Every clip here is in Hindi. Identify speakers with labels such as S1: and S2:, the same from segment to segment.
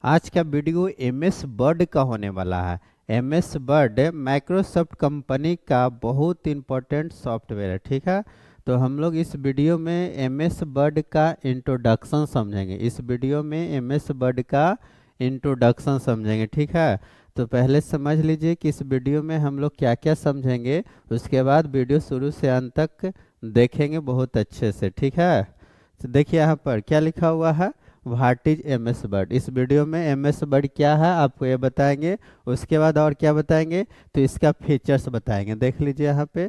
S1: आज का वीडियो एमएस वर्ड का होने वाला है। एमएस वर्ड माइक्रोसॉफ्ट कंपनी का बहुत इंपॉर्टेंट सॉफ्टवेयर है, ठीक है। तो हम लोग इस वीडियो में एमएस वर्ड का इंट्रोडक्शन समझेंगे। इस वीडियो में एमएस वर्ड का इंट्रोडक्शन समझेंगे, ठीक है। तो पहले समझ लीजिए कि इस वीडियो में हम लोग क्या क्या समझेंगे, उसके बाद वीडियो शुरू से अंत तक देखेंगे बहुत अच्छे से, ठीक है। तो देखिए यहाँ पर क्या लिखा हुआ है, what is M S word. इस वीडियो में एम एस वर्ड क्या है आपको ये बताएंगे, उसके बाद और क्या बताएंगे तो इसका फीचर्स बताएंगे। देख लीजिए यहाँ पे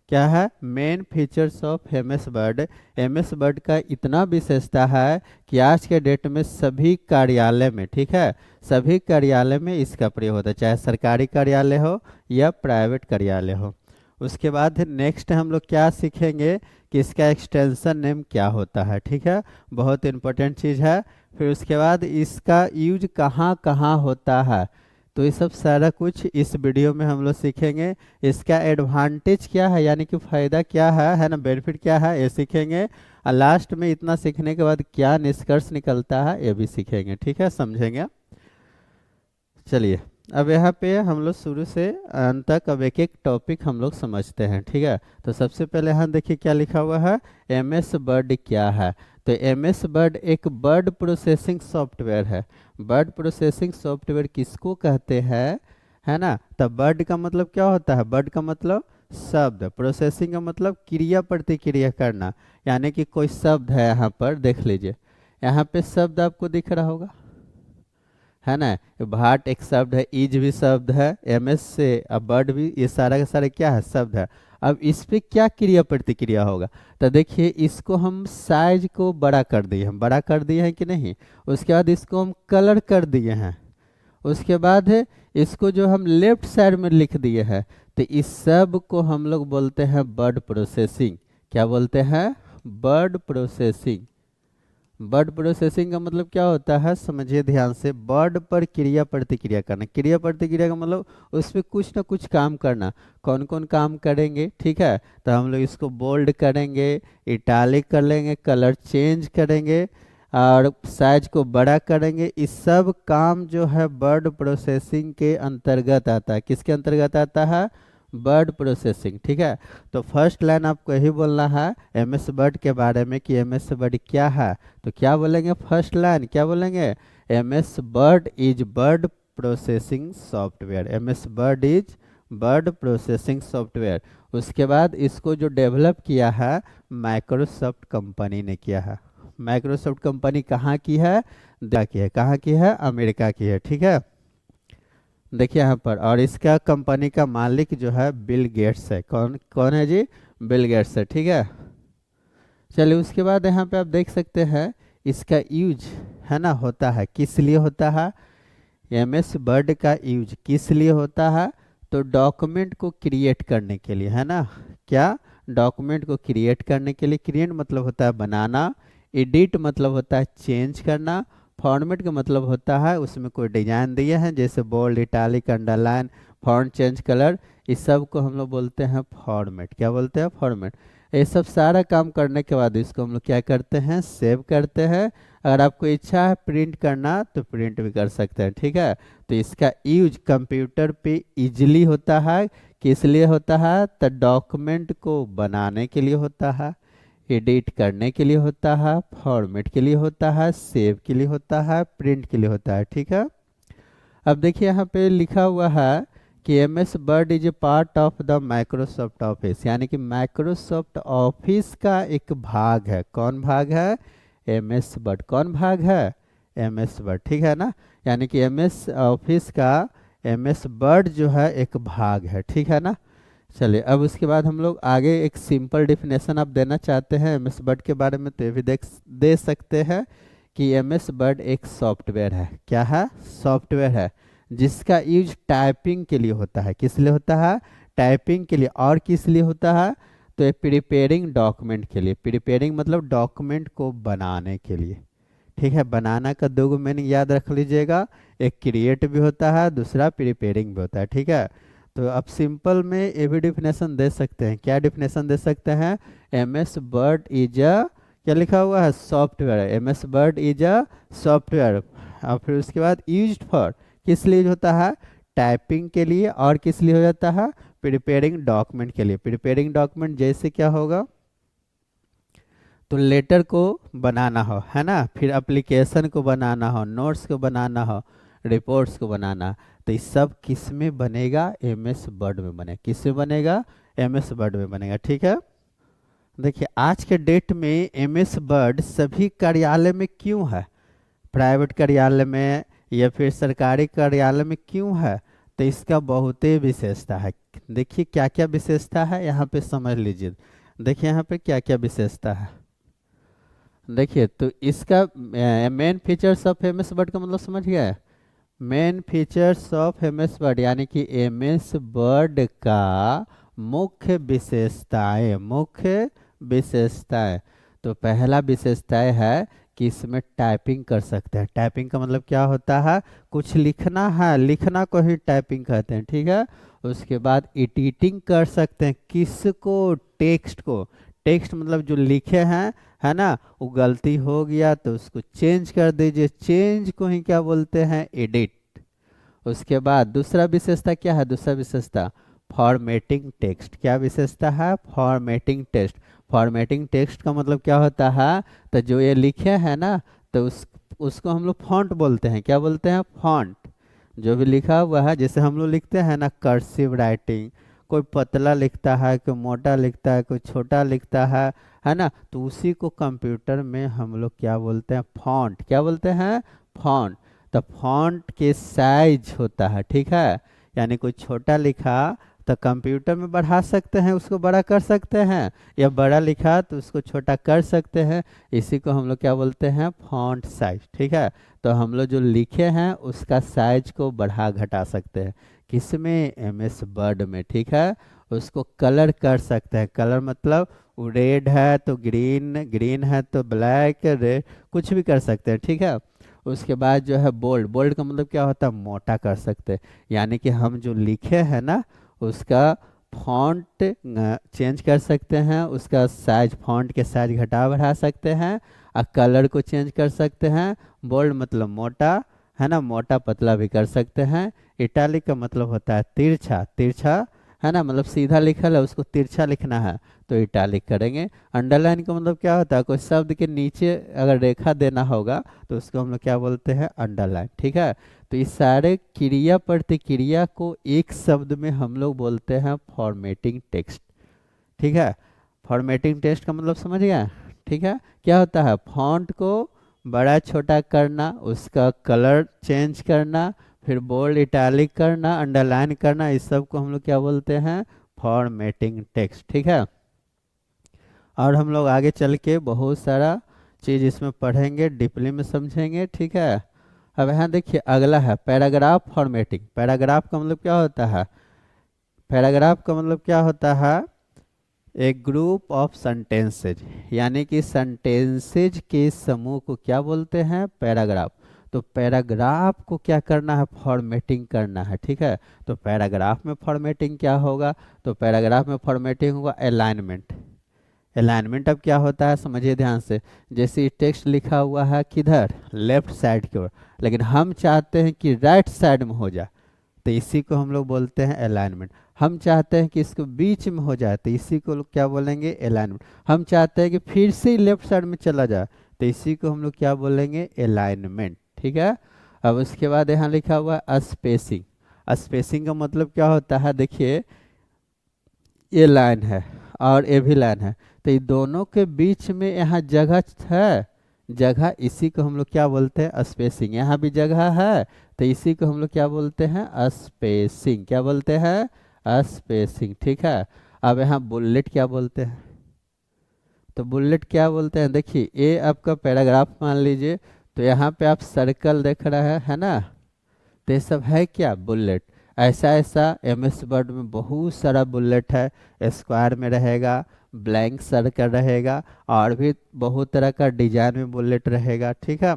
S1: क्या है, main features of M S word. M S word का इतना विशेषता है कि आज के डेट में सभी कार्यालय में, ठीक है, सभी कार्यालय में इसका प्रयोग होता है, चाहे सरकारी कार्यालय हो या प्राइवेट कार्यालय हो। उसके बाद नेक्स्ट हम लोग क्या सीखेंगे कि इसका एक्सटेंशन नेम क्या होता है, ठीक है, बहुत इंपॉर्टेंट चीज़ है। फिर उसके बाद इसका यूज कहाँ कहाँ होता है, तो ये सब सारा कुछ इस वीडियो में हम लोग सीखेंगे। इसका एडवांटेज क्या है, यानी कि फ़ायदा क्या है ना, बेनिफिट क्या है, ये सीखेंगे। और लास्ट में इतना सीखने के बाद क्या निष्कर्ष निकलता है ये भी सीखेंगे, ठीक है, समझेंगे। चलिए अब यहाँ पे हम लोग शुरू से अंत तक अब एक एक टॉपिक हम लोग समझते हैं, ठीक है। तो सबसे पहले यहाँ देखिए क्या लिखा हुआ है, एम एस वर्ड क्या है। तो एम एस वर्ड एक वर्ड प्रोसेसिंग सॉफ्टवेयर है। वर्ड प्रोसेसिंग सॉफ्टवेयर किसको कहते हैं, है ना। तो वर्ड का मतलब क्या होता है, वर्ड का मतलब शब्द, प्रोसेसिंग का मतलब क्रिया प्रतिक्रिया करना, यानी कि कोई शब्द है यहाँ पर देख लीजिए, यहाँ पे शब्द आपको दिख रहा होगा, है ना। भाट एक शब्द है, इज भी शब्द है, एमएस से अब बर्ड भी, ये सारा का सारा क्या है, शब्द है। अब इस पे क्या क्रिया प्रतिक्रिया होगा, तो देखिए इसको हम साइज को बड़ा कर दिए, हम बड़ा कर दिए हैं कि नहीं। उसके बाद इसको हम कलर कर दिए हैं। उसके बाद है इसको जो हम लेफ्ट साइड में लिख दिए हैं, तो इस सब को हम लोग बोलते हैं वर्ड प्रोसेसिंग। क्या बोलते हैं, वर्ड प्रोसेसिंग। वर्ड प्रोसेसिंग का मतलब क्या होता है, समझिए ध्यान से, वर्ड पर क्रिया प्रतिक्रिया करना। क्रिया प्रतिक्रिया का मतलब उस पर कुछ ना कुछ काम करना। कौन कौन काम करेंगे, ठीक है, तो हम लोग इसको बोल्ड करेंगे, इटालिक कर लेंगे, कलर चेंज करेंगे और साइज को बड़ा करेंगे। इस सब काम जो है वर्ड प्रोसेसिंग के अंतर्गत आता है। किसके अंतर्गत आता है, वर्ड प्रोसेसिंग, ठीक है। तो फर्स्ट लाइन आपको यही बोलना है एम एस वर्ड के बारे में कि एम एस वर्ड क्या है। तो क्या बोलेंगे, फर्स्ट लाइन क्या बोलेंगे, M S word is word processing software. M S word is word processing software. उसके बाद इसको जो डेवलप किया है माइक्रोसॉफ्ट कंपनी ने किया है। माइक्रोसॉफ्ट कंपनी कहाँ की है, कहाँ की है, अमेरिका की है, ठीक है। देखिए यहाँ पर, और इसका कंपनी का मालिक जो है बिल गेट्स है। कौन कौन है जी, बिल गेट्स है, ठीक है। चलिए उसके बाद यहाँ पे आप देख सकते हैं इसका यूज, है ना, होता है, किस लिए होता है। एम एस वर्ड का यूज किस लिए होता है, तो डॉक्यूमेंट को क्रिएट करने के लिए, है ना। क्या, डॉक्यूमेंट को क्रिएट करने के लिए। क्रिएट मतलब होता है बनाना, एडिट मतलब होता है चेंज करना, फॉर्मेट का मतलब होता है उसमें कोई डिजाइन दिए हैं जैसे bold, italic, underline, font change, colour, इस सब को हम लोग बोलते हैं फॉर्मेट। क्या बोलते हैं, फॉर्मेट। ये सब सारा काम करने के बाद इसको हम लोग क्या करते हैं, सेव करते हैं। अगर आपको इच्छा है प्रिंट करना तो प्रिंट भी कर सकते हैं, ठीक है। तो इसका यूज कंप्यूटर पे इजीली होता है। किस लिए होता है, तो डॉक्यूमेंट को बनाने के लिए होता है, एडिट करने के लिए होता है, फॉर्मेट के लिए होता है, सेव के लिए होता है, प्रिंट के लिए होता है, ठीक है। अब देखिए यहाँ पे लिखा हुआ है कि M S word is a part of the Microsoft Office, यानी कि माइक्रोसॉफ्ट ऑफिस का एक भाग है। कौन भाग है, एम एस वर्ड। कौन भाग है, एम एस वर्ड, ठीक है ना। यानी कि एम एस ऑफिस का एम एस वर्ड जो है एक भाग है, ठीक है ना। चलिए अब उसके बाद हम लोग आगे एक सिंपल डिफिनेशन आप देना चाहते हैं एम एस वर्ड के बारे में, तो ये भी दे सकते हैं कि एम एस वर्ड एक सॉफ्टवेयर है। क्या है, सॉफ्टवेयर है जिसका यूज टाइपिंग के लिए होता है। किस लिए होता है, टाइपिंग के लिए। और किस लिए होता है, तो ये प्रिपेयरिंग डॉक्यूमेंट के लिए। प्रिपेयरिंग मतलब डॉक्यूमेंट को बनाने के लिए, ठीक है। बनाना का दो मीनिंग याद रख लीजिएगा, एक क्रिएट भी होता है, दूसरा प्रिपेयरिंग भी होता है, ठीक है। तो आप सिंपल में ये भी डिफिनेशन दे सकते हैं। क्या डिफिनेशन दे सकते हैं, M S word is a, क्या लिखा हुआ है, software. M S word is a software, और फिर उसके बाद यूज्ड फॉर किस लिए होता है, टाइपिंग के लिए, और किस लिए हो जाता है, प्रिपेयरिंग डॉक्यूमेंट के लिए। प्रिपेयरिंग डॉक्यूमेंट जैसे क्या होगा, तो लेटर को बनाना हो, है ना, फिर एप्लीकेशन को बनाना हो, नोट्स को बनाना हो, रिपोर्ट्स को बनाना, तो ये सब किस में बनेगा, एम एस वर्ड में बनेगा। किस में बनेगा, एम एस वर्ड में बनेगा। ठीक है, देखिए आज के डेट में एम एस वर्ड सभी कार्यालय में क्यों है, प्राइवेट कार्यालय में या फिर सरकारी कार्यालय में क्यों है, तो इसका बहुत ही विशेषता है। देखिए क्या क्या विशेषता है यहाँ पे समझ लीजिए। देखिए यहाँ पे क्या क्या विशेषता है, देखिए तो इसका main features of M S word का मतलब समझ गया है। Main features of M S Word यानी कि एम एस वर्ड का मुख्य विशेषताएं, मुख्य विशेषताएं। तो पहला विशेषताएं है कि इसमें टाइपिंग कर सकते हैं। टाइपिंग का मतलब क्या होता है, कुछ लिखना है, लिखना को ही टाइपिंग कहते हैं। ठीक है, उसके बाद एडिटिंग कर सकते हैं, किसको, टेक्स्ट को। टेक्स्ट मतलब जो लिखे हैं, है ना, वो गलती हो गया तो उसको चेंज कर दीजिए, चेंज को ही क्या बोलते हैं, एडिट। उसके बाद दूसरा विशेषता क्या है, दूसरा विशेषता फॉर्मेटिंग टेक्स्ट। क्या विशेषता है, फॉर्मेटिंग टेक्स्ट। फॉर्मेटिंग टेक्स्ट का मतलब क्या होता है, तो जो ये लिखे हैं ना, तो उसको हम लोग फॉन्ट बोलते हैं। क्या बोलते हैं, फॉन्ट। जो भी लिखा हुआ है, जैसे हम लोग लिखते हैं ना कर्सिव राइटिंग, कोई पतला लिखता है, कोई मोटा लिखता है, कोई छोटा लिखता है ना, तो उसी को कंप्यूटर में हम लोग क्या बोलते हैं, फॉन्ट। क्या बोलते हैं, फॉन्ट। तो फॉन्ट के साइज होता है, ठीक है, यानी कोई छोटा लिखा तो कंप्यूटर में बढ़ा सकते हैं, उसको बड़ा कर सकते हैं, या बड़ा लिखा तो उसको छोटा कर सकते हैं। इसी को हम लोग क्या बोलते हैं, फॉन्ट साइज। ठीक है, तो हम लोग जो लिखे हैं उसका साइज को बढ़ा घटा सकते हैं, किसमें, एम एस वर्ड में। ठीक है, उसको कलर कर सकते हैं। कलर मतलब रेड है तो ग्रीन, ग्रीन है तो ब्लैक, रेड, कुछ भी कर सकते हैं। ठीक है, उसके बाद जो है बोल्ड। बोल्ड का मतलब क्या होता है, मोटा कर सकते हैं, यानी कि हम जो लिखे हैं ना उसका फॉन्ट चेंज कर सकते हैं, उसका साइज, फॉन्ट के साइज घटा बढ़ा सकते हैं, और कलर को चेंज कर सकते हैं। बोल्ड मतलब मोटा, है ना, मोटा पतला भी कर सकते हैं। इटालिक का मतलब होता है तिरछा, तिरछा, है ना, मतलब सीधा लिखा है उसको तिरछा लिखना है तो इटालिक करेंगे। अंडरलाइन का मतलब क्या होता है, कोई शब्द के नीचे अगर रेखा देना होगा तो उसको हम लोग क्या बोलते हैं, अंडरलाइन। ठीक है, तो इस सारे क्रिया प्रतिक्रिया को एक शब्द में हम लोग बोलते हैं फॉर्मेटिंग टेक्स्ट। ठीक है, फॉर्मेटिंग टेक्स्ट का मतलब समझ गया। ठीक है, क्या होता है, फॉन्ट को बड़ा छोटा करना, उसका कलर चेंज करना, फिर बोल्ड इटैलिक करना, अंडरलाइन करना, इस सब को हम लोग क्या बोलते हैं, फॉर्मेटिंग टेक्स्ट। ठीक है, और हम लोग आगे चल के बहुत सारा चीज़ इसमें पढ़ेंगे, डीपली में समझेंगे। ठीक है, अब यहाँ देखिए अगला है पैराग्राफ फॉर्मेटिंग। पैराग्राफ का मतलब क्या होता है, पैराग्राफ का मतलब क्या होता है, एक ग्रुप ऑफ सेंटेंसेज, यानी कि सेंटेंसेज के समूह को क्या बोलते हैं, पैराग्राफ। तो पैराग्राफ को क्या करना है, फॉर्मेटिंग करना है। ठीक है, तो पैराग्राफ में फॉर्मेटिंग क्या होगा, तो पैराग्राफ में फॉर्मेटिंग होगा अलाइनमेंट। अलाइनमेंट अब क्या होता है समझिए ध्यान से, जैसे टेक्स्ट लिखा हुआ है किधर, लेफ्ट साइड की ओर, लेकिन हम चाहते हैं कि राइट साइड में हो जाए, तो इसी को हम लोग बोलते हैं अलाइनमेंट। हम चाहते हैं कि इसको बीच में हो जाए, तो इसी को लोग क्या बोलेंगे, अलाइनमेंट। हम चाहते हैं कि फिर से लेफ्ट साइड में चला जाए, तो इसी को हम लोग क्या बोलेंगे, अलाइनमेंट। ठीक है, अब उसके बाद यहाँ लिखा हुआ है स्पेसिंग। स्पेसिंग का मतलब क्या होता है, देखिए ये लाइन है और ये भी लाइन है, तो ये दोनों के बीच में यहाँ जगह है, जगह, इसी को हम लोग क्या बोलते हैं, स्पेसिंग। यहाँ भी जगह है तो इसी को हम लोग क्या बोलते हैं, स्पेसिंग। क्या बोलते हैं, स्पेसिंग। ठीक है, अब यहाँ बुलेट क्या बोलते हैं, तो बुलेट क्या बोलते हैं, देखिए ये आपका पैराग्राफ मान लीजिए, तो यहाँ पे आप सर्कल देख रहे हैं, है ना, तो ये सब है क्या, बुलेट। ऐसा ऐसा एम एस वर्ड में बहुत सारा बुलेट है, स्क्वायर में रहेगा, ब्लैंक सर्कल रहेगा, और भी बहुत तरह का डिजाइन में बुलेट रहेगा। ठीक है,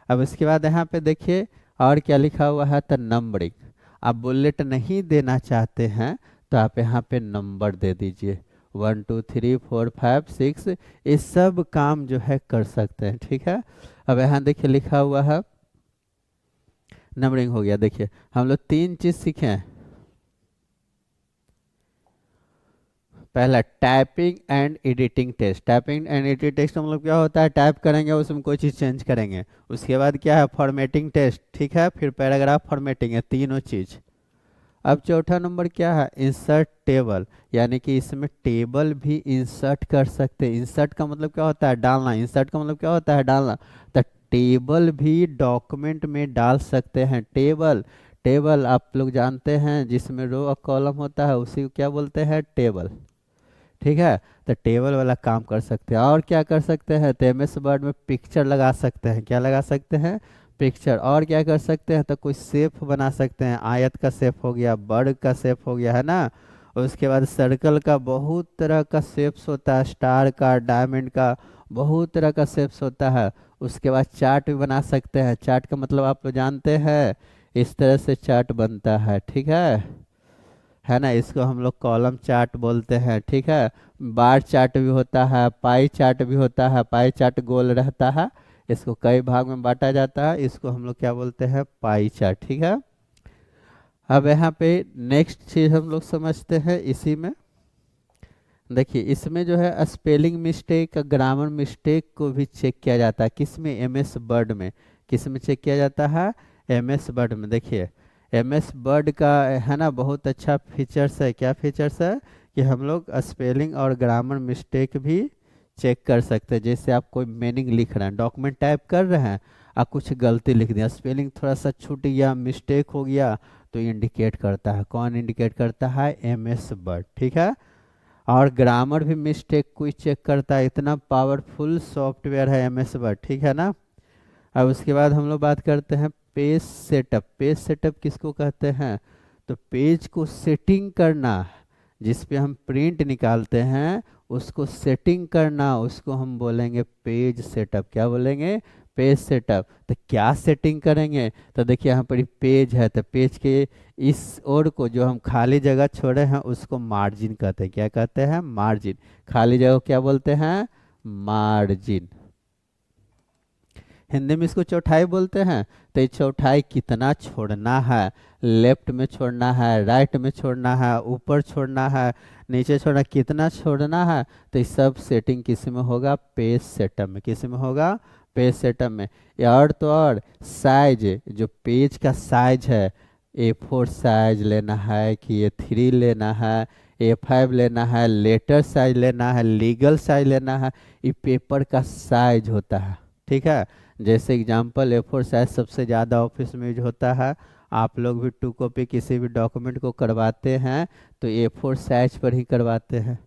S1: अब इसके बाद यहाँ पे देखिए और क्या लिखा हुआ है, तो नंबरिंग। आप बुलेट नहीं देना चाहते हैं तो आप यहाँ पे नंबर दे दीजिए, 1 2 3 4 5 6, ये सब काम जो है कर सकते हैं। ठीक है, अब यहाँ देखिए लिखा हुआ है नंबरिंग हो गया। देखिए हम लोग तीन चीज़ सीखे हैं। पहला typing and editing test. Typing and editing test मतलब क्या होता है, टाइप करेंगे उसमें कोई चीज़ चेंज करेंगे। उसके बाद क्या है, फॉर्मेटिंग टेस्ट, ठीक है, फिर पैराग्राफ फॉर्मेटिंग है, तीनों चीज़। अब चौथा नंबर क्या है, इंसर्ट टेबल, यानी कि इसमें टेबल भी इंसर्ट कर सकते हैं। इंसर्ट का मतलब क्या होता है, डालना। इंसर्ट का मतलब क्या होता है, डालना। तो टेबल भी डॉक्यूमेंट में डाल सकते हैं। टेबल, टेबल आप लोग जानते हैं जिसमें रो और कॉलम होता है उसी को क्या बोलते हैं, टेबल। ठीक है, तो टेबल वाला काम कर सकते हैं। और क्या कर सकते हैं, तो एमएस वर्ड में पिक्चर लगा सकते हैं। क्या लगा सकते हैं, पिक्चर। और क्या कर सकते हैं, तो कोई शेप बना सकते हैं। आयत का शेप हो गया, बर्ड का शेप हो गया, है ना। उसके बाद सर्कल का बहुत तरह का शेप्स होता है, स्टार का, डायमंड का, बहुत तरह का शेप्स होता है। उसके बाद चार्ट भी बना सकते हैं। चार्ट का मतलब आप लोग जानते हैं, इस तरह से चार्ट बनता है, ठीक है ना। इसको हम लोग कॉलम चार्ट बोलते हैं, ठीक है। बार चार्ट भी होता है, पाई चार्ट भी होता है। पाई चार्ट गोल रहता है, इसको कई भाग में बांटा जाता है, इसको हम लोग क्या बोलते हैं, पाई चार्ट, ठीक है। अब यहाँ पे नेक्स्ट चीज हम लोग समझते हैं इसी में। देखिए इसमें जो है स्पेलिंग मिस्टेक, ग्रामर मिस्टेक को भी चेक किया जाता है। किस में, एमएस वर्ड में। किस में चेक किया जाता है, एमएस वर्ड में। देखिए एमएस वर्ड का है ना बहुत अच्छा फीचर्स है। क्या फीचर्स है, कि हम लोग स्पेलिंग और ग्रामर मिस्टेक भी चेक कर सकते हैं। जैसे आप कोई मीनिंग लिख रहे हैं, डॉक्यूमेंट टाइप कर रहे हैं, आप कुछ गलती लिख दिया, स्पेलिंग थोड़ा सा छूट गया, मिस्टेक हो गया, तो इंडिकेट करता है। कौन इंडिकेट करता है, एमएस वर्ड, ठीक है। और ग्रामर भी मिस्टेक कोई चेक करता है। इतना पावरफुल सॉफ्टवेयर है एमएस वर्ड, ठीक है ना। अब उसके बाद हम लोग बात करते हैं पेज सेटअप। पेज सेटअप किसको कहते हैं, तो पेज को सेटिंग करना, जिस पे हम प्रिंट निकालते हैं उसको सेटिंग करना, उसको हम बोलेंगे पेज सेटअप। क्या बोलेंगे, पेज सेटअप। तो क्या सेटिंग करेंगे, तो देखिए यहाँ पर पेज है, तो पेज के इस ओर को जो हम खाली जगह छोड़े हैं उसको मार्जिन कहते हैं। क्या कहते हैं, मार्जिन। खाली जगह को क्या बोलते हैं, मार्जिन। हिंदी में इसको चौथाई बोलते हैं। तो ये चौथाई कितना छोड़ना है, लेफ्ट में छोड़ना है, राइट में छोड़ना है, ऊपर छोड़ना है, नीचे छोड़ना, कितना छोड़ना है, तो ये सब सेटिंग किस में होगा, पेज सेटअप में। किस में होगा, पेज सेटअप में। या और तो और साइज, जो पेज का साइज है, A4 साइज लेना है कि A3 लेना है, A5 लेना है, लेटर साइज लेना है, लीगल साइज लेना है, ये पेपर का साइज होता है, ठीक है। जैसे एग्जांपल A4 साइज सबसे ज़्यादा ऑफिस में यूज होता है। आप लोग भी 2 कॉपी किसी भी डॉक्यूमेंट को करवाते हैं तो A4 साइज पर ही करवाते हैं।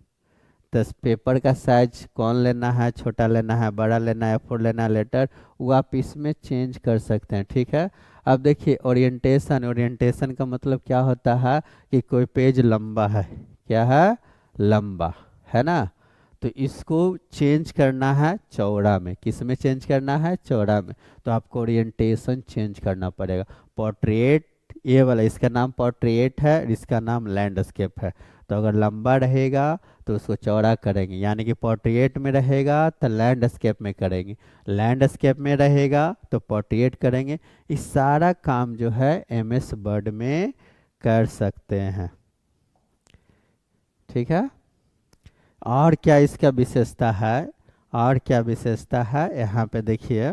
S1: तो पेपर का साइज कौन लेना है, छोटा लेना है, बड़ा लेना है, A4 लेना है, लेटर, वो आप इसमें चेंज कर सकते हैं, ठीक है। अब देखिए ओरिएंटेशन। ओरिएंटेशन का मतलब क्या होता है, कि कोई पेज लंबा है, क्या है, लंबा, है ना। तो इसको चेंज करना है चौड़ा में। किस में चेंज करना है, चौड़ा में। तो आपको ओरिएंटेशन चेंज करना पड़ेगा। पोर्ट्रेट, ये वाला इसका नाम पोर्ट्रेट है, इसका नाम लैंडस्केप है। तो अगर लंबा रहेगा तो उसको चौड़ा करेंगे, यानी कि पोर्ट्रेट में रहेगा तो लैंडस्केप में करेंगे, लैंडस्केप में रहेगा तो पोर्ट्रेट करेंगे। इस सारा काम जो है एमएस वर्ड में कर सकते हैं, ठीक है। और क्या इसका विशेषता है, और क्या विशेषता है, यहाँ पे देखिए।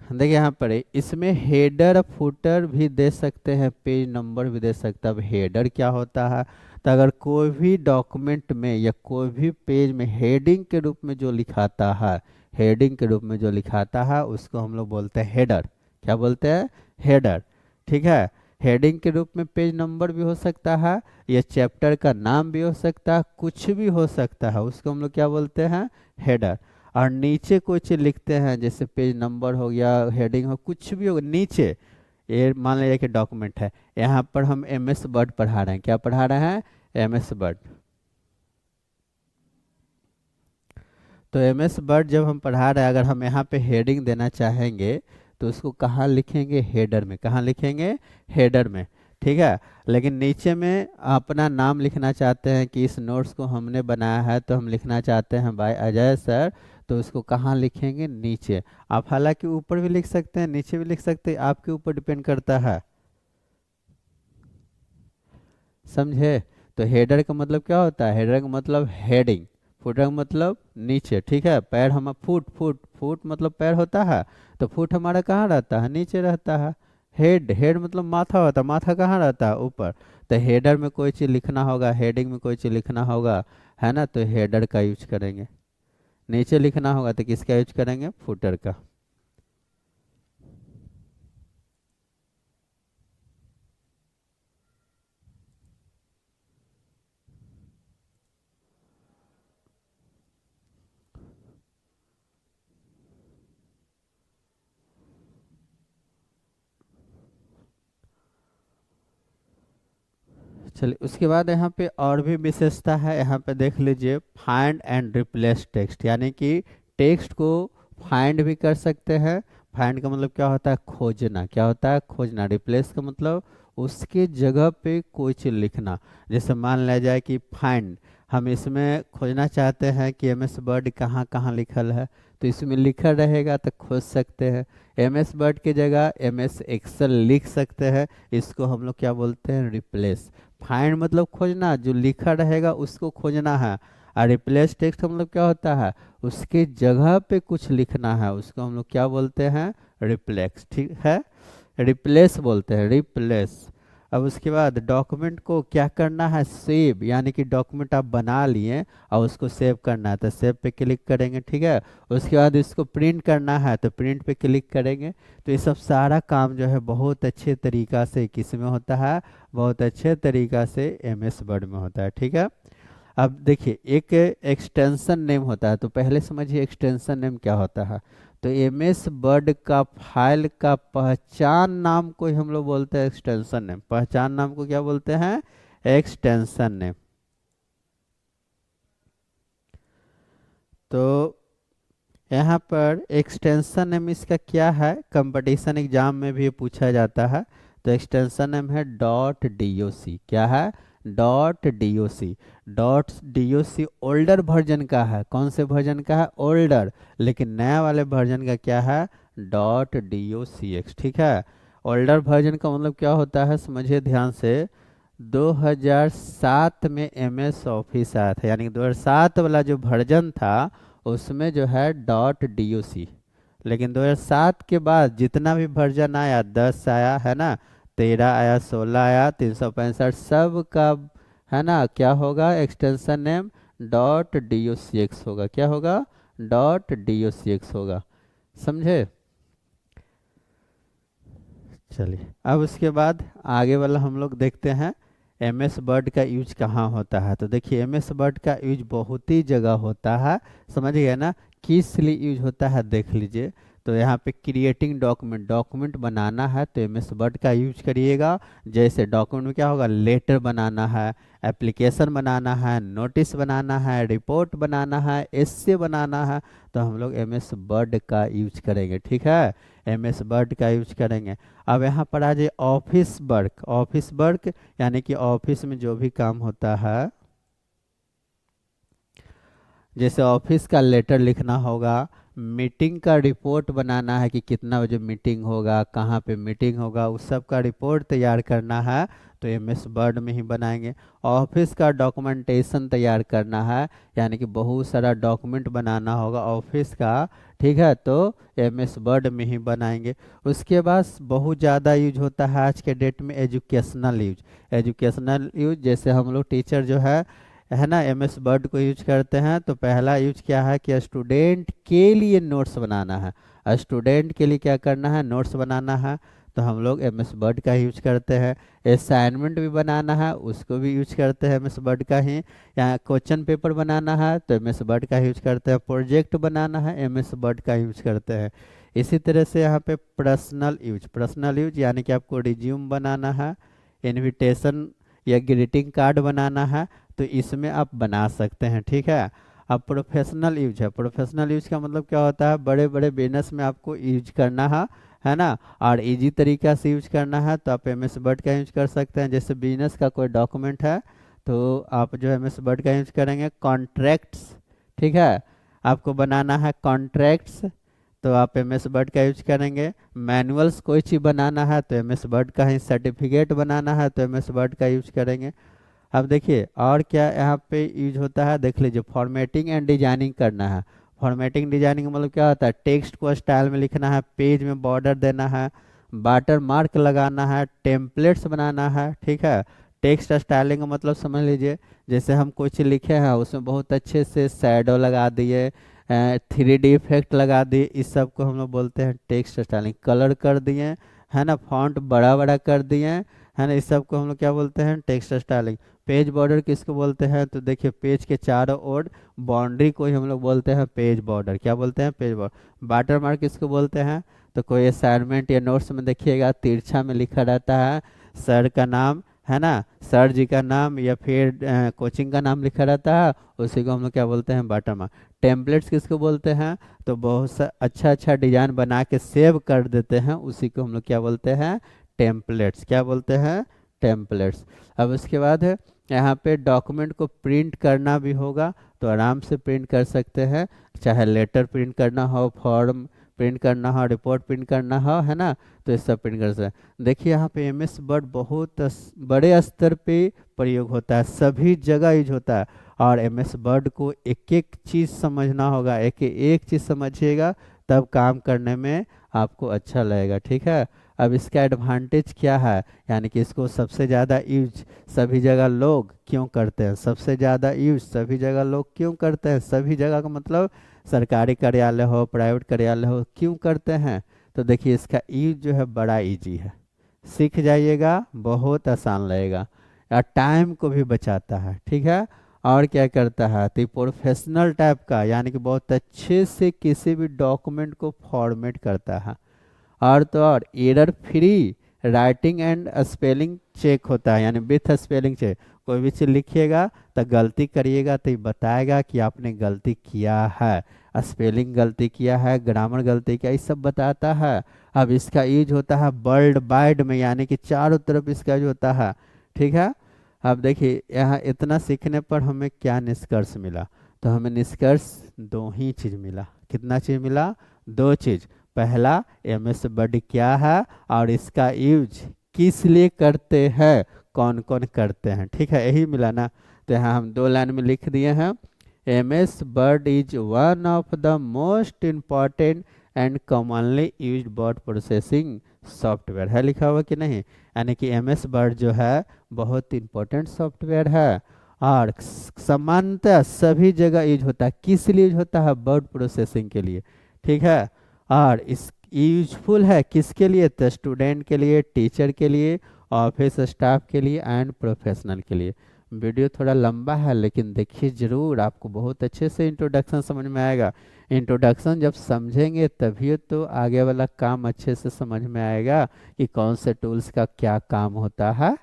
S1: देखिए यहाँ पर इसमें हेडर फुटर भी दे सकते हैं, पेज नंबर भी दे सकते हैं। अब हेडर क्या होता है, तो अगर कोई भी डॉक्यूमेंट में या कोई भी पेज में हेडिंग के रूप में जो लिखाता है, हेडिंग के रूप में जो लिखाता है उसको हम लोग बोलते हैं हेडर। क्या बोलते हैं, हेडर, ठीक है। हेडिंग के रूप में पेज नंबर भी हो सकता है, या चैप्टर का नाम भी हो सकता है, कुछ भी हो सकता है, उसको हम लोग क्या बोलते हैं, हेडर। और नीचे कोई चीज लिखते हैं, जैसे पेज नंबर हो गया, हेडिंग हो, कुछ भी हो नीचे, ये मान लीजिए कि डॉक्यूमेंट है, यहाँ पर हम एमएस वर्ड पढ़ा रहे हैं। क्या पढ़ा रहे हैं, एमएस वर्ड। तो एमएस वर्ड जब हम पढ़ा रहे हैं, अगर हम यहाँ पे हेडिंग देना चाहेंगे तो उसको कहाँ लिखेंगे, हेडर में। कहाँ लिखेंगे, हेडर में, ठीक है। लेकिन नीचे में अपना नाम लिखना चाहते हैं कि इस नोट्स को हमने बनाया है, तो हम लिखना चाहते हैं बाय अजय सर, तो उसको कहाँ लिखेंगे, नीचे। आप हालांकि ऊपर भी लिख सकते हैं, नीचे भी लिख सकते हैं, आपके ऊपर डिपेंड करता है, समझे। तो हेडर का मतलब क्या होता है, हेडर का मतलब हेडिंग, फुटर का मतलब नीचे, ठीक है। पैर हम फुट फुट फुट मतलब पैर होता है, तो फुट हमारा कहाँ रहता है, नीचे रहता है। हेड हेड मतलब माथा होता है, माथा कहाँ रहता है, ऊपर। तो हेडर में कोई चीज़ लिखना होगा, हेडिंग में कोई चीज़ लिखना होगा, है ना, तो हेडर का यूज करेंगे। नीचे लिखना होगा तो किसका यूज करेंगे, फुटर का। चलिए उसके बाद यहाँ पे और भी विशेषता है, यहाँ पे देख लीजिए, फाइंड एंड रिप्लेस टेक्स्ट, यानी कि टेक्स्ट को फाइंड भी कर सकते हैं। फाइंड का मतलब क्या होता है, खोजना, क्या होता है, खोजना। रिप्लेस का मतलब उसके जगह पे कोई चीज़ लिखना। जैसे मान लिया जाए कि फाइंड, हम इसमें खोजना चाहते हैं कि एम एस वर्ड कहाँ कहाँ लिखल है, तो इसमें लिखा रहेगा तो खोज सकते हैं। एम एस वर्ड की जगह एम एस एक्सेल लिख सकते हैं, इसको हम लोग क्या बोलते हैं, रिप्लेस। फाइंड मतलब खोजना, जो लिखा रहेगा उसको खोजना है। और रिप्लेस टेक्स्ट का मतलब क्या होता है, उसके जगह पे कुछ लिखना है, उसको हम लोग क्या बोलते हैं, रिप्लेक्स, ठीक है। रिप्लेस बोलते हैं, रिप्लेस। अब उसके बाद डॉक्यूमेंट को क्या करना है, सेव, यानी कि डॉक्यूमेंट आप बना लिए और उसको सेव करना है, तो सेव पे क्लिक करेंगे, ठीक है। उसके बाद इसको प्रिंट करना है तो प्रिंट पे क्लिक करेंगे। तो ये सब सारा काम जो है बहुत अच्छे तरीका से किस में होता है, बहुत अच्छे तरीका से एम एस वर्ड में होता है, ठीक है। अब देखिए एक एक्सटेंशन नेम होता है, तो पहले समझिए एक्सटेंशन नेम क्या होता है। तो एम एस वर्ड का फाइल का पहचान नाम को ही हम लोग बोलते हैं एक्सटेंशन नेम। पहचान नाम को क्या बोलते हैं, एक्सटेंशन नेम। तो यहाँ पर एक्सटेंशन नेम इसका क्या है, कंपटीशन एग्जाम में भी पूछा जाता है। तो एक्सटेंशन नेम है डॉट डी ओ सी, क्या है, डॉट डी ओ सी। डॉट डी ओ सी ओल्डर वर्जन का है, कौन से वर्जन का है, ओल्डर। लेकिन नया वाले वर्जन का क्या है, dot D O C x, ठीक है। ओल्डर वर्जन का मतलब क्या होता है, समझिए ध्यान से। 2007 में एम एस ऑफिस आया था, यानी कि 2007 वाला जो वर्जन था उसमें जो है डॉट डी ओ सी। लेकिन 2007 के बाद जितना भी वर्जन आया, 10 आया है ना, 13 आया, 16 आया, 365, सब का है ना, क्या होगा, extension name dot D O C X होगा, क्या होगा, dot D O C X होगा, समझे। चलिए अब उसके बाद आगे वाला हम लोग देखते हैं, एम एस वर्ड का यूज कहाँ होता है। तो देखिए एम एस वर्ड का यूज बहुत ही जगह होता है, समझ गए ना। किस लिए यूज होता है देख लीजिए। तो यहाँ पे क्रिएटिंग डॉक्यूमेंट, डॉक्यूमेंट बनाना है तो एम एस वर्ड का यूज करिएगा। जैसे डॉक्यूमेंट में क्या होगा, लेटर बनाना है, एप्लीकेशन बनाना है, नोटिस बनाना है, रिपोर्ट बनाना है, एस्से बनाना है, तो हम लोग एम एस वर्ड का यूज करेंगे, ठीक है। एम एस वर्ड का यूज करेंगे। अब यहाँ पर आ जाए ऑफिस वर्क। ऑफिस वर्क यानी कि ऑफिस में जो भी काम होता है, जैसे ऑफिस का लेटर लिखना होगा, मीटिंग का रिपोर्ट बनाना है कि कितना बजे मीटिंग होगा, कहाँ पे मीटिंग होगा, उस सब का रिपोर्ट तैयार करना है, तो एम एस वर्ड में ही बनाएंगे। ऑफिस का डॉक्यूमेंटेशन तैयार करना है, यानी कि बहुत सारा डॉक्यूमेंट बनाना होगा ऑफिस का, ठीक है, तो एम एस वर्ड में ही बनाएंगे। उसके बाद बहुत ज़्यादा यूज होता है आज के डेट में एजुकेशनल यूज। एजुकेशनल यूज जैसे हम लोग टीचर जो है ना, एम एस वर्ड को यूज करते हैं, तो पहला यूज क्या है कि स्टूडेंट के लिए नोट्स बनाना है। स्टूडेंट के लिए क्या करना है, नोट्स बनाना है, तो हम लोग एम एस वर्ड का यूज करते हैं। असाइनमेंट भी बनाना है, उसको भी यूज करते हैं एम एस वर्ड का ही। यहाँ क्वेश्चन पेपर बनाना है तो एम एस वर्ड का यूज करते हैं। प्रोजेक्ट बनाना है, एम एस वर्ड का यूज करते हैं। इसी तरह से यहाँ पे पर्सनल यूज, पर्सनल यूज यानी कि आपको रिज्यूम बनाना है, इनविटेशन या ग्रीटिंग कार्ड बनाना है, तो इसमें आप बना सकते हैं, ठीक है। अब प्रोफेशनल यूज है। प्रोफेशनल यूज का मतलब क्या होता है, बड़े बड़े बिजनेस में आपको यूज करना है ना, और इजी तरीका से यूज करना है, तो आप एम एस वर्ड का यूज कर सकते हैं। जैसे बिजनेस का कोई डॉक्यूमेंट है तो आप जो एम एस वर्ड का यूज करेंगे। कॉन्ट्रैक्ट्स, ठीक है। आपको बनाना है कॉन्ट्रैक्ट्स तो आप एम एस वर्ड का यूज करेंगे। मैनुअल्स कोई चीज़ बनाना है तो एम एस वर्ड का ही, सर्टिफिकेट बनाना है तो एम एस वर्ड का यूज करेंगे। अब देखिए और क्या यहाँ पे यूज होता है, देख लीजिए फॉर्मेटिंग एंड डिजाइनिंग करना है। फॉर्मेटिंग डिजाइनिंग मतलब क्या होता है, टेक्स्ट को स्टाइल में लिखना है, पेज में बॉर्डर देना है, वाटर मार्क लगाना है, टेम्पलेट्स बनाना है, ठीक है। टेक्स्ट स्टाइलिंग का मतलब समझ लीजिए, जैसे हम कोई चीज़ लिखे हैं उसमें बहुत अच्छे से शैडो लगा दिए, 3D इफेक्ट लगा दिए, इस सब को हम लोग बोलते हैं टेक्स्ट स्टाइलिंग। कलर कर दिए है ना, फॉन्ट बड़ा बड़ा कर दिए है ना, इस सब को हम लोग क्या बोलते हैं, टेक्स्ट स्टाइलिंग। पेज बॉर्डर किसको बोलते हैं, तो देखिए पेज के चारों ओर बाउंड्री को ही हम लोग बोलते हैं पेज बॉर्डर। क्या बोलते हैं, पेज बॉर्डर। वाटर मार्क किसको बोलते हैं, तो कोई असाइनमेंट या नोट्स में देखिएगा तिरछा में लिखा रहता है सर का नाम, है ना, सर जी का नाम या फिर कोचिंग का नाम लिखा रहता है, उसी को हम लोग क्या बोलते हैं, वाटर मार्क। टेम्पलेट्स किसको बोलते हैं, तो बहुत सा अच्छा अच्छा डिजाइन बना के सेव कर देते हैं, उसी को हम लोग क्या बोलते हैं, टेम्पलेट्स। क्या बोलते हैं, टेम्पलेट्स। अब उसके बाद है यहाँ पे डॉक्यूमेंट को प्रिंट करना भी होगा तो आराम से प्रिंट कर सकते हैं, चाहे लेटर प्रिंट करना हो, फॉर्म प्रिंट करना हो, रिपोर्ट प्रिंट करना हो, है ना, तो ये सब प्रिंट कर सकते हैं। देखिए यहाँ पे एम एस वर्ड बहुत बड़े स्तर पे प्रयोग होता है, सभी जगह यूज होता है। और एम एस वर्ड को एक एक चीज़ समझना होगा, एक एक चीज़ समझिएगा तब काम करने में आपको अच्छा लगेगा, ठीक है। अब इसका एडवांटेज क्या है, यानी कि इसको सबसे ज़्यादा यूज सभी जगह लोग क्यों करते हैं, सबसे ज़्यादा यूज सभी जगह लोग क्यों करते हैं, सभी जगह का मतलब सरकारी कार्यालय हो, प्राइवेट कार्यालय हो, क्यों करते हैं, तो देखिए इसका यूज जो है बड़ा इजी है, सीख जाइएगा, बहुत आसान लगेगा और टाइम को भी बचाता है, ठीक है। और क्या करता है, तो प्रोफेशनल टाइप का, यानी कि बहुत अच्छे से किसी भी डॉक्यूमेंट को फॉर्मेट करता है। और तो और error free writing and spelling check होता है, यानी विथ स्पेलिंग चेक। कोई भी चीज़ लिखिएगा तो गलती करिएगा तो ये बताएगा कि आपने गलती किया है, स्पेलिंग गलती किया है, ग्रामर गलती किया, ये सब बताता है। अब इसका यूज होता है वर्ल्ड वाइड में, यानी कि चारों तरफ इसका यूज होता है, ठीक है। अब देखिए यहाँ इतना सीखने पर हमें क्या निष्कर्ष मिला, तो हमें निष्कर्ष दो ही चीज़ मिला। कितना चीज़ मिला, दो चीज़। पहला, एम एस वर्ड क्या है और इसका यूज किस लिए करते हैं, कौन कौन करते हैं, ठीक है, यही मिला ना। तो यहाँ हम दो लाइन में लिख दिए हैं, M S word is one of the most important and commonly used word processing software, है लिखा हुआ कि नहीं, यानी कि एम एस वर्ड जो है बहुत इंपॉर्टेंट सॉफ्टवेयर है और सामान्यतः सभी जगह यूज होता है। किस लिए यूज होता है, वर्ड प्रोसेसिंग के लिए, ठीक है। और इस यूजफुल है किसके लिए, तो स्टूडेंट के लिए, टीचर के लिए, ऑफिस स्टाफ के लिए एंड प्रोफेशनल के लिए। वीडियो थोड़ा लंबा है लेकिन देखिए ज़रूर, आपको बहुत अच्छे से इंट्रोडक्शन समझ में आएगा। इंट्रोडक्शन जब समझेंगे तभी तो आगे वाला काम अच्छे से समझ में आएगा कि कौन से टूल्स का क्या काम होता है।